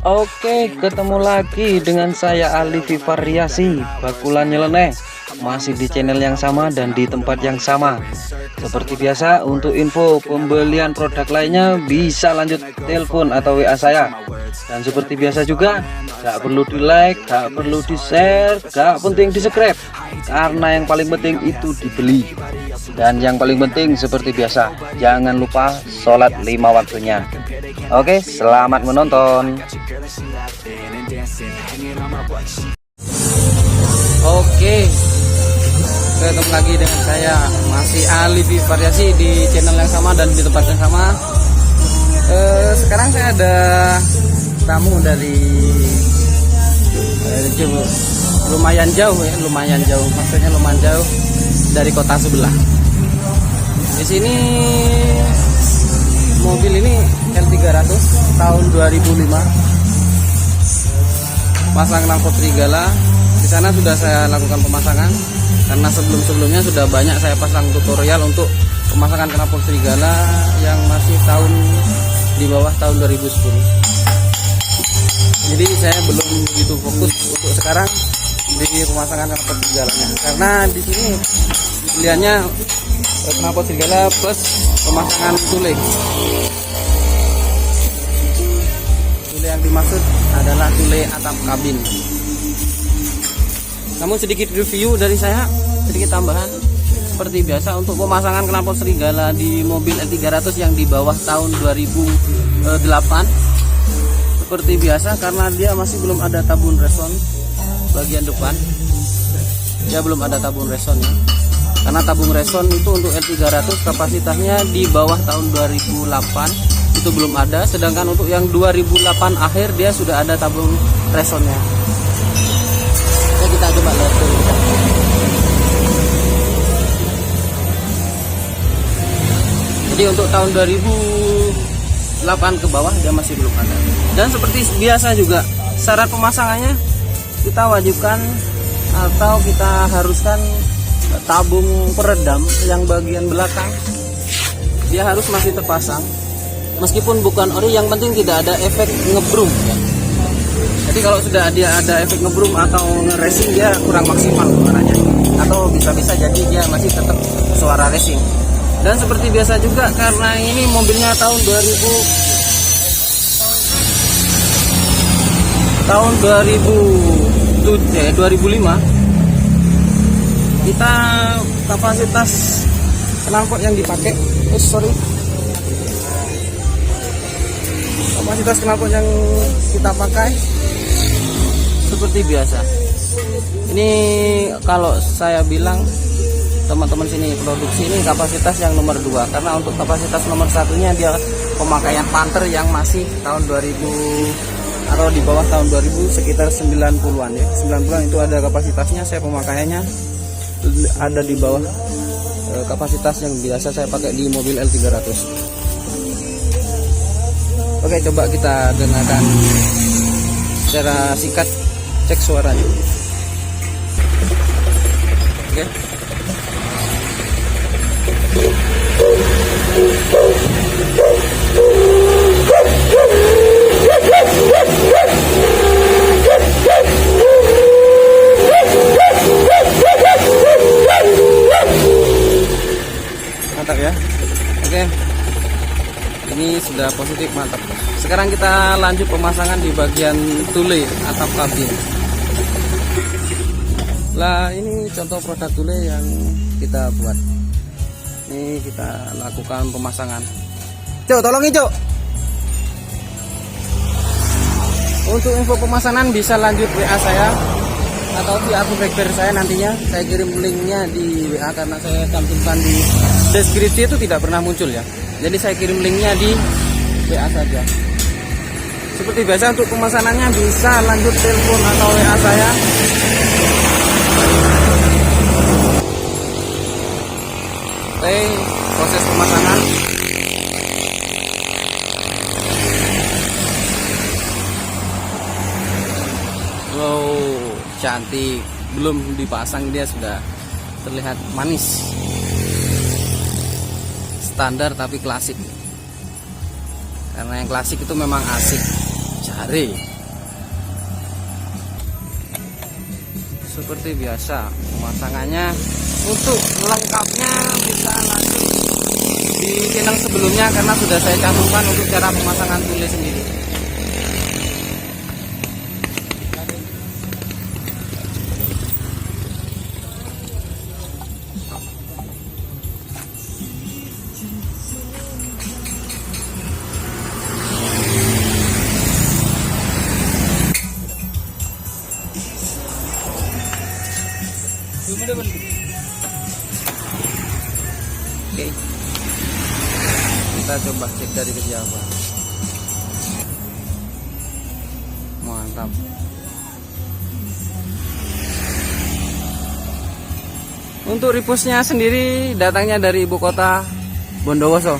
Oke, ketemu lagi dengan saya Alifi Variasi Bakulan Nyeleneh. Masih di channel yang sama dan di tempat yang sama. Seperti biasa, untuk info pembelian produk lainnya bisa lanjut telepon atau WA saya. Dan seperti biasa juga, gak perlu di like, gak perlu di share, gak penting di subscribe, karena yang paling penting itu dibeli. Dan yang paling penting seperti biasa, jangan lupa sholat 5 waktunya. Oke, selamat menonton. Oke, ketemu lagi dengan saya, masih Alifi Variasi di channel yang sama dan di tempat yang sama. Sekarang saya ada tamu dari lumayan jauh ya, maksudnya lumayan jauh dari kota sebelah. Di sini mobil ini L300 tahun 2005, pasang knalpot serigala. Di sana sudah saya lakukan pemasangan karena sebelumnya sudah banyak saya pasang tutorial untuk pemasangan knalpot serigala yang masih di bawah tahun 2010. Jadi saya belum begitu fokus untuk sekarang di pemasangan knalpot serigalanya, karena di sini pilihannya knalpot serigala plus pemasangan tule. Tule yang dimaksud adalah tule atap kabin. Namun sedikit review dari saya, sedikit tambahan. Seperti biasa untuk pemasangan knalpot serigala di mobil L300 yang di bawah tahun 2008, seperti biasa karena dia masih belum ada tabung reson bagian depan. Dia belum ada tabung reson ya. Karena tabung reson itu untuk L300 kapasitasnya di bawah tahun 2008 itu belum ada, sedangkan untuk yang 2008 akhir dia sudah ada tabung resonnya. Oke, kita coba lihat dulu. Jadi untuk tahun 2008 ke bawah dia masih belum ada. Dan seperti biasa juga syarat pemasangannya kita wajibkan atau kita haruskan tabung peredam yang bagian belakang dia harus masih terpasang, meskipun bukan ori, yang penting tidak ada efek ngebrum ya. Jadi kalau sudah dia ada efek ngebrum atau nge-racing dia kurang maksimal suaranya, atau bisa-bisa jadi dia masih tetap suara racing. Dan seperti biasa juga karena ini mobilnya tahun 2005, kita kapasitas knalpot yang dipakai kapasitas knalpot yang kita pakai seperti biasa. Ini kalau saya bilang teman-teman sini produksi ini kapasitas yang nomor 2, karena untuk kapasitas nomor 1-nya dia pemakaian Panther yang masih tahun 2000 atau di bawah tahun 2000, sekitar 90-an ya. 90-an itu ada kapasitasnya, saya pemakaiannya ada di bawah kapasitas yang biasa saya pakai di mobil L300. Oke, coba kita dengarkan secara singkat, cek suaranya. Oke. Mantap ya. Oke, ini sudah positif, mantap. Sekarang kita lanjut pemasangan di bagian tule atap kabin. Lah, ini contoh produk tule yang kita buat. Ini kita lakukan pemasangan. Cok, tolongin Cok. Untuk info pemasangan bisa lanjut WA saya atau di akun BlackBerry saya, nantinya saya kirim linknya di WA, karena saya cantumkan di deskripsi itu tidak pernah muncul ya. Jadi saya kirim linknya di WA saja. Seperti biasa untuk pemesanannya bisa lanjut telepon atau WA saya. Oke, proses pemasangan. Wow, cantik. Belum dipasang dia sudah terlihat manis. Standar tapi klasik. Karena yang klasik itu memang asik. Cari. seperti biasa pemasangannya. Untuk lengkapnya bisa lanjut di channel sebelumnya karena sudah saya cantumkan untuk cara pemasangan tule sendiri. Oke, kita coba cek dari kejauhan. Mantap. Untuk ripusnya sendiri datangnya dari ibu kota Bondowoso.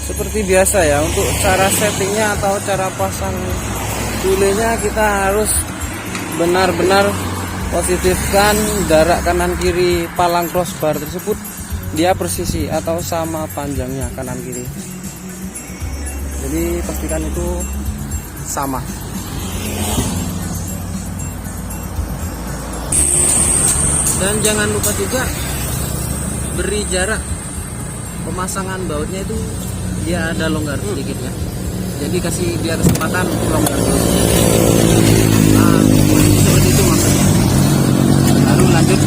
Seperti biasa ya, untuk cara settingnya atau cara pasang tulenya kita harus benar-benar positifkan jarak kanan kiri palang crossbar tersebut dia persisi atau sama panjangnya kanan kiri. Jadi pastikan itu sama. Dan jangan lupa juga beri jarak pemasangan bautnya itu dia ada longgar sedikit ya. Jadi kasih dia kesempatan untuk longgar. Nah, seperti itu maksudnya. Lalu lanjut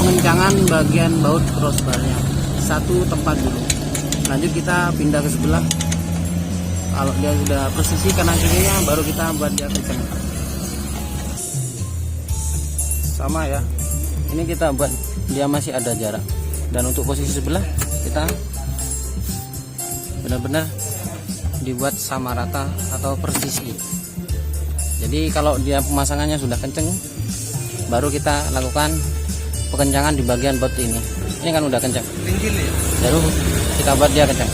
pengencangan bagian baut crossbarnya. Satu tempat dulu. Lanjut kita pindah ke sebelah. Kalau dia sudah posisi kanan kirinya baru kita buat dia kencang. Sama ya. Ini kita buat dia masih ada jarak. Dan untuk posisi sebelah kita benar-benar dibuat sama rata atau persisi. Jadi kalau dia pemasangannya sudah kenceng baru kita lakukan pengencangan di bagian baut ini. Ini kan udah kenceng, baru kita buat dia kenceng.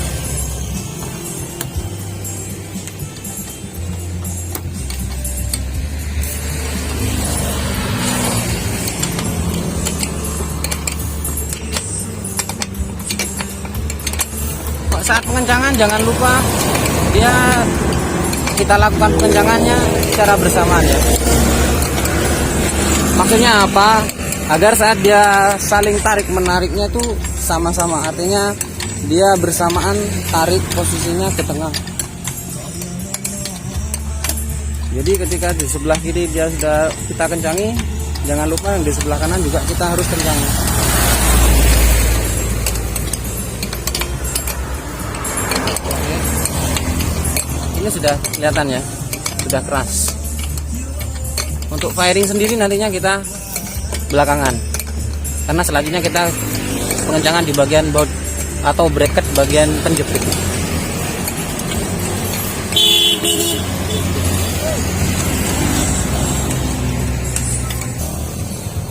Saat pengencangan jangan lupa kita lakukan pengencangannya secara bersamaan ya. Maksudnya apa? Agar saat dia saling tarik menariknya itu sama-sama, artinya dia bersamaan tarik posisinya ke tengah. Jadi ketika di sebelah kiri dia sudah kita kencangi, jangan lupa yang di sebelah kanan juga kita harus kencangi. Ini sudah kelihatan ya, sudah keras. Untuk firing sendiri nantinya kita belakangan, karena selanjutnya kita pengencangan di bagian baut atau bracket bagian penjepit.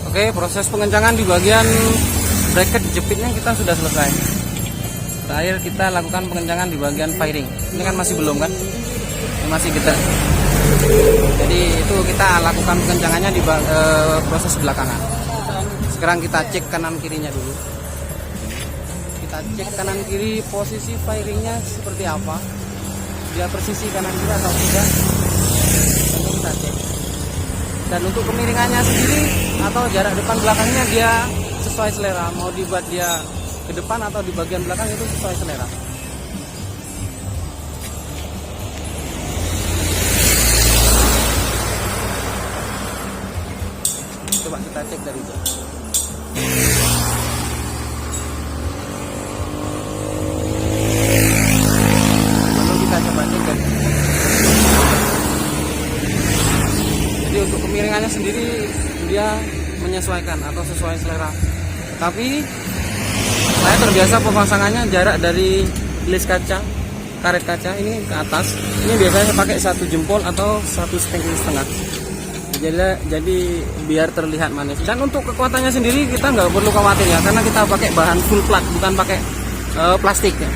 Oke, proses pengencangan di bagian bracket jepitnya kita sudah selesai. Terakhir kita lakukan pengencangan di bagian firing. Ini kan masih belum kan? Ini masih getar. Jadi itu kita lakukan pengencangannya di proses belakangan. Sekarang kita cek kanan kirinya dulu. Kita cek kanan kiri posisi firingnya seperti apa. Dia persisi kanan kiri atau tidak. Ini kita cek. Dan untuk kemiringannya sendiri atau jarak depan belakangnya dia sesuai selera. Mau dibuat dia ke depan atau di bagian belakang itu sesuai selera. Coba kita cek dari jauh. Lalu kita coba dia menyesuaikan atau sesuai selera. Tapi saya terbiasa pemasangannya jarak dari list kaca, karet kaca ini ke atas. Ini biasanya saya pakai 1 jempol atau 1,5 jadi biar terlihat manis. Dan untuk kekuatannya sendiri kita nggak perlu khawatir ya, karena kita pakai bahan full plat, bukan pakai plastik ya.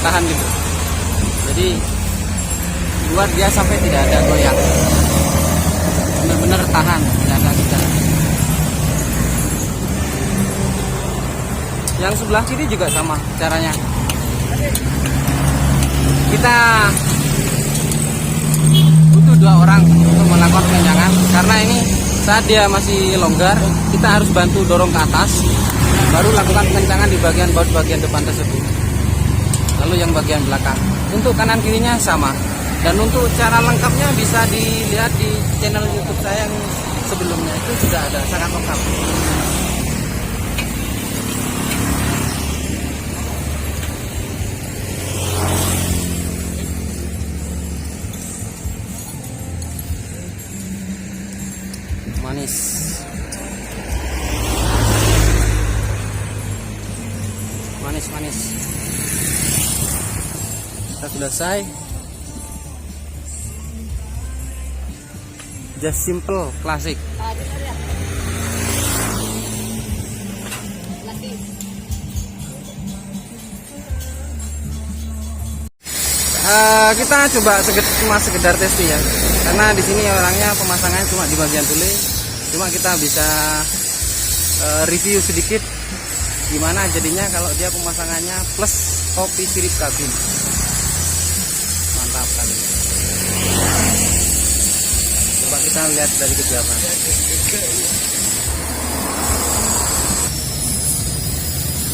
Tahan gitu, jadi buat dia sampai tidak ada goyang, benar-benar tahan, tidak ada gejala. Yang sebelah kiri juga sama caranya. Kita butuh 2 orang untuk melakukan kenyangan, karena ini saat dia masih longgar kita harus bantu dorong ke atas, baru lakukan kencangan di bagian baut bagian depan tersebut. Lalu yang bagian belakang untuk kanan kirinya sama. Dan untuk cara lengkapnya bisa dilihat di channel YouTube saya yang sebelumnya, itu sudah ada, sangat lengkap. Manis. Manis. Kita selesai. Just simple, klasik. Kita coba cuma sekedar testing ya, karena di sini orangnya pemasangannya cuma di bagian tule. Cuma kita bisa review sedikit gimana jadinya kalau dia pemasangannya plus topi sirip kabin. Mantap kali. Coba kita lihat dari kejauhan.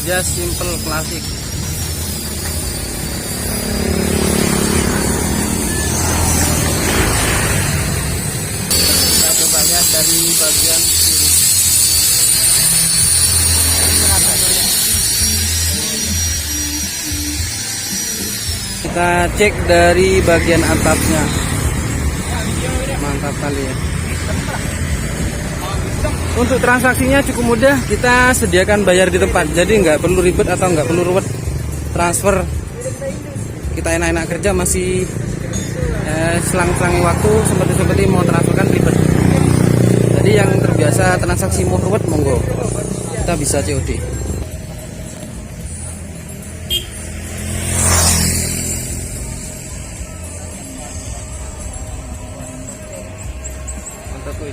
Just simple, klasik. Kita coba lihat dari bagian kiri. Kita cek dari bagian atapnya. Mantap kali ya. Untuk transaksinya cukup mudah, kita sediakan bayar di tempat, jadi nggak perlu ribet atau nggak perlu ruwet transfer. Kita enak-enak kerja, masih selang-selangi waktu seperti mau transfer kan ribet. Jadi yang terbiasa transaksi mau ruwet monggo, kita bisa COD. Mantap kuy.